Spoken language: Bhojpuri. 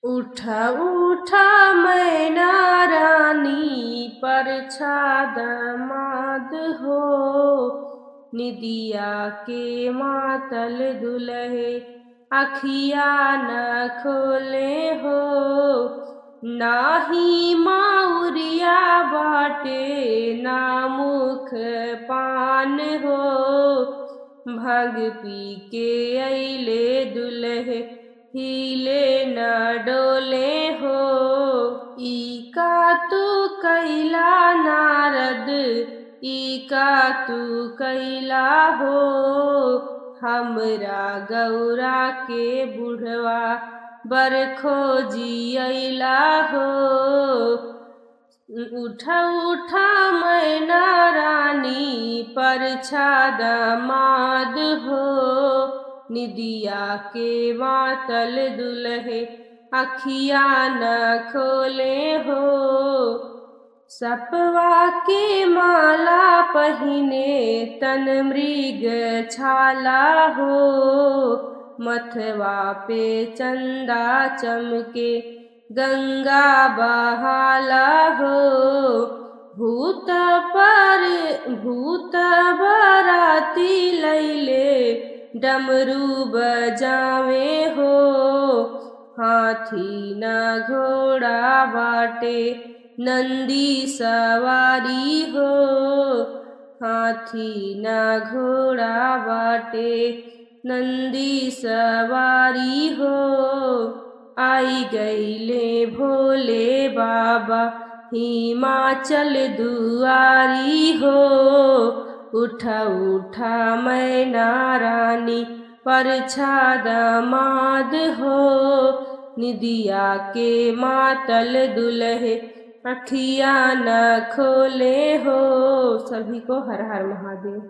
उठा उठा मैना रानी परछा दामाद हो, निदिया के मातल दुलहे अखिया न खोले हो। नाही माउरिया बाटे ना मुख पान हो, भांग पी के अइले दुलहे हिले न डोले हो। ई का तू कैला नारद, ई का तू कैला हो, हमरा गौरा के बुढ़वा बर खोजी अइला हो। उठा उठा मैना रानी परछा दामाद हो, निदिया के मातल दुलहे अखिया न खोले हो। सपवा के माला पहिने तन मृग छाला हो, मथवा पे चंदा चमके गंगा बहाला हो। भूत बराती लैले डमरू बजावे हो, हाथी न घोड़ा बाटे नंदी सवारी हो। हाथी न घोड़ा बाटे नंदी सवारी हो। आई गईले भोले बाबा हिमाचल दुआरी हो। उठा उठा मैना रानी परछा दामाद हो, निदिया के मातल दुलहे अखिया न खोले हो। सभी को हर हर महादेव।